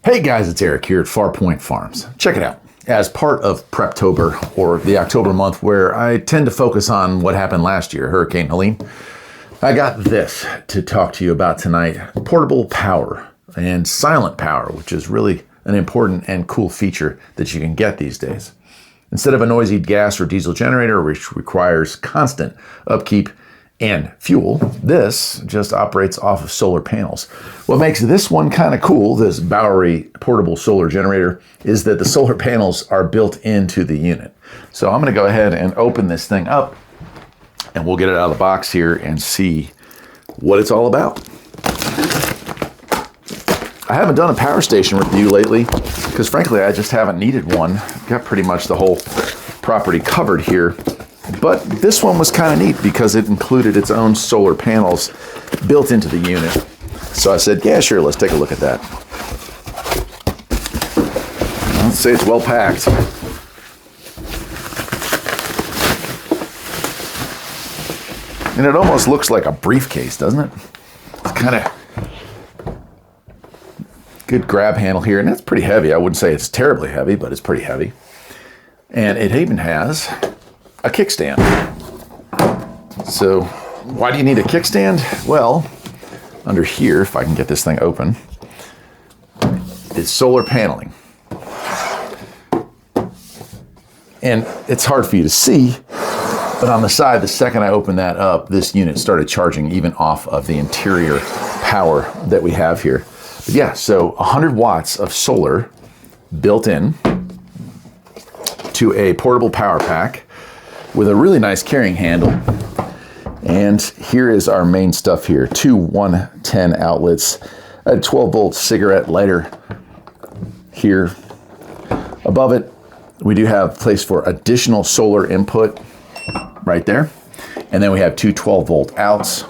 Hey guys, it's Eric here at Farpoint Farms. Check it out. As part of Preptober, or the October month where I tend to focus on what happened last year, Hurricane Helene, I got this to talk to you about tonight. Portable power and silent power, which is really an important and cool feature that you can get these days. Instead of a noisy gas or diesel generator, which requires constant upkeep and fuel, this just operates off of solar panels. What makes this one kind of cool, this Browey portable solar generator, is that the solar panels are built into the unit. So I'm going to go ahead and open this thing up and we'll get it out of the box here and see what it's all about. I haven't done a power station review lately because frankly I just haven't needed one. Got pretty much the whole property covered here. But this one was kind of neat because it included its own solar panels built into the unit. So I said, yeah, sure, let's take a look at that. Let's say it's well packed. And it almost looks like a briefcase, doesn't it? It's kind of good grab handle here, and it's pretty heavy. I wouldn't say it's terribly heavy, but it's pretty heavy. And it even has a kickstand. So why do you need a kickstand? Well, under here, if I can get this thing open, it's solar paneling. And it's hard for you to see, but on the side, the second I opened that up, this unit started charging even off of the interior power that we have here. But yeah, so 100 watts of solar built in to a portable power pack with a really nice carrying handle. And here is our main stuff here. Two 110 outlets, a 12-volt cigarette lighter here. Above it, we do have place for additional solar input right there. And then we have two 12-volt outs,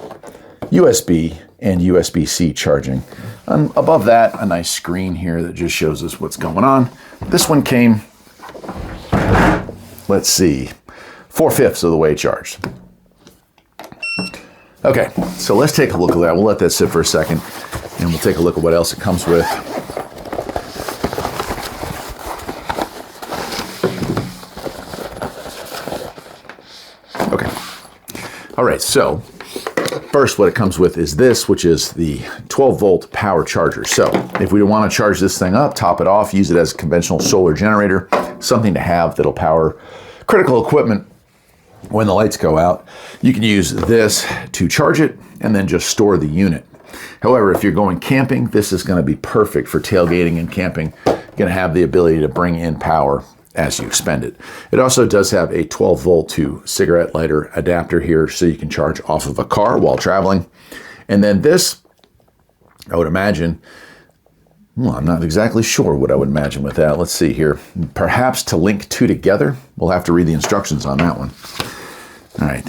USB and USB-C charging. And above that, a nice screen here that just shows us what's going on. This one came, let's see, 4/5 of the way charged. Okay, so let's take a look at that. We'll let that sit for a second, and we'll take a look at what else it comes with. Okay. All right, so first what it comes with is this, which is the 12-volt power charger. So if we want to charge this thing up, top it off, use it as a conventional solar generator, something to have that'll power critical equipment when the lights go out, you can use this to charge it and then just store the unit. However, if you're going camping, this is going to be perfect for tailgating and camping. You're going to have the ability to bring in power as you expend it. It also does have a 12-volt to cigarette lighter adapter here so you can charge off of a car while traveling. And then this, I would imagine, well, I'm not exactly sure what I would imagine with that. Let's see here. Perhaps to link two together. We'll have to read the instructions on that one. All right.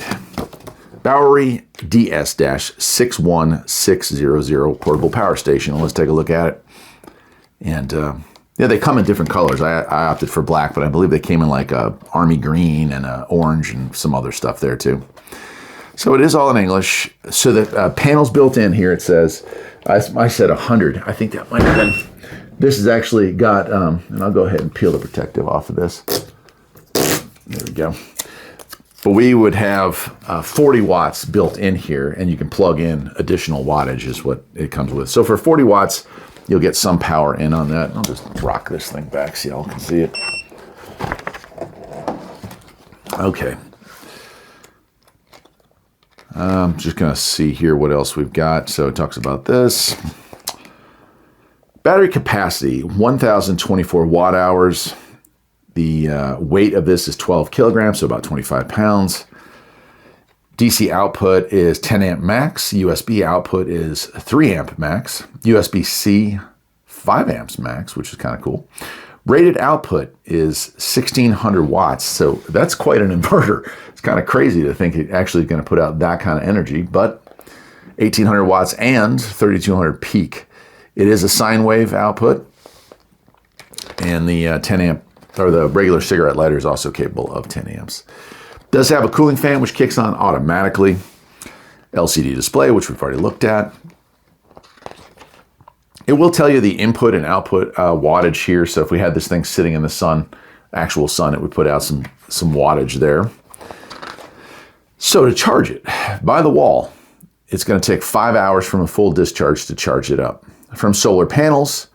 Browey DS-61600 portable power station. Let's take a look at it. And yeah, they come in different colors. I opted for black, but I believe they came in like a army green and a orange and some other stuff there too. So it is all in English. So the panels built in here, it says, I said 100. I think that might have been, this has actually got, and I'll go ahead and peel the protective off of this. There we go. But we would have 40 watts built in here, and you can plug in additional wattage is what it comes with. So for 40 watts, you'll get some power in on that. I'll just rock this thing back so y'all can see it. Okay. I'm just going to see here what else we've got. So it talks about this. Battery capacity, 1,024 watt hours. The weight of this is 12 kilograms, so about 25 pounds. DC output is 10 amp max. USB output is 3 amp max. USB-C, 5 amps max, which is kind of cool. Rated output is 1,600 watts, so that's quite an inverter. It's kind of crazy to think it actually is going to put out that kind of energy, but 1,800 watts and 3,200 peak. It is a sine wave output, and the 10 amp, or the regular cigarette lighter is also capable of 10 amps. Does have a cooling fan, which kicks on automatically. LCD display, which we've already looked at. It will tell you the input and output wattage here. So if we had this thing sitting in the sun, actual sun, it would put out some wattage there. So to charge it by the wall, it's going to take 5 hours from a full discharge to charge it up. From solar panels,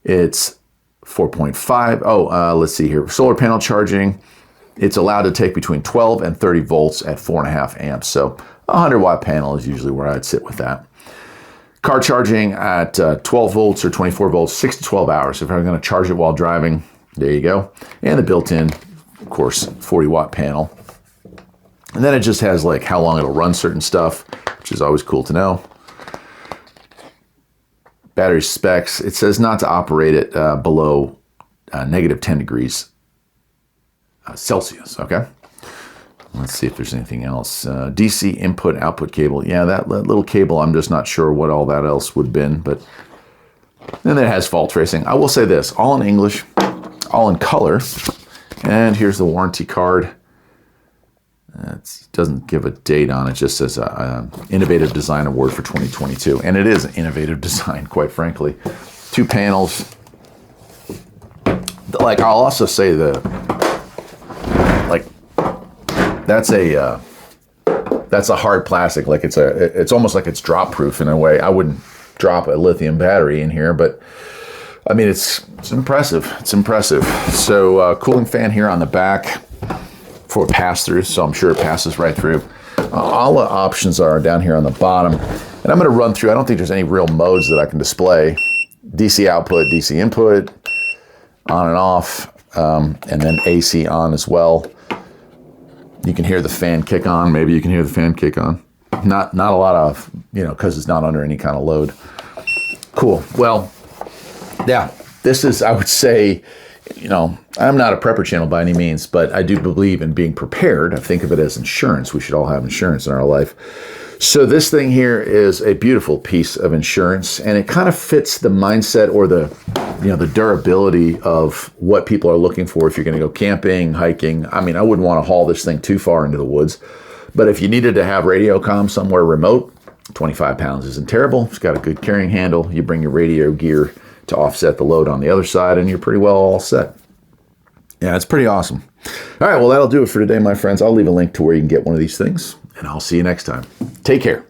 it's 4.5. Let's see here. Solar panel charging, it's allowed to take between 12 and 30 volts at 4.5 amps. So a 100-watt panel is usually where I'd sit with that. Car charging at 12 volts or 24 volts, 6 to 12 hours. If I'm going to charge it while driving, there you go. And the built-in, of course, 40-watt panel. And then it just has like how long it'll run certain stuff, which is always cool to know. Battery specs, it says not to operate it below negative 10 degrees Celsius, okay? Let's see if there's anything else. DC input output cable. Yeah, that little cable, I'm just not sure what all that else would have been, but then it has fault tracing. I will say this, all in English, all in color, and here's the warranty card. It doesn't give a date on it, just says Innovative Design Award for 2022. And it is an innovative design, quite frankly. 2 panels. Like, I'll also say that's a hard plastic. Like it's almost like it's drop proof in a way. I wouldn't drop a lithium battery in here, but I mean, it's impressive. It's impressive. So cooling fan here on the back for pass-through, so I'm sure it passes right through. All the options are down here on the bottom, and I'm going to run through. I don't think there's any real modes that I can display. DC output, DC input, on and off, and then AC on as well. You can hear the fan kick on. Maybe you can hear the fan kick on. Not a lot of, because it's not under any kind of load. Cool. Well, yeah, this is, I would say, I'm not a prepper channel by any means, but I do believe in being prepared. I think of it as insurance. We should all have insurance in our life. So this thing here is a beautiful piece of insurance, and it kind of fits the mindset or the durability of what people are looking for if you're going to go camping, hiking. I mean, I wouldn't want to haul this thing too far into the woods, but if you needed to have radio comm somewhere remote, 25 pounds isn't terrible. It's got a good carrying handle. You bring your radio gear to offset the load on the other side, and you're pretty well all set. Yeah, it's pretty awesome. All right, well, that'll do it for today, my friends. I'll leave a link to where you can get one of these things, and I'll see you next time. Take care.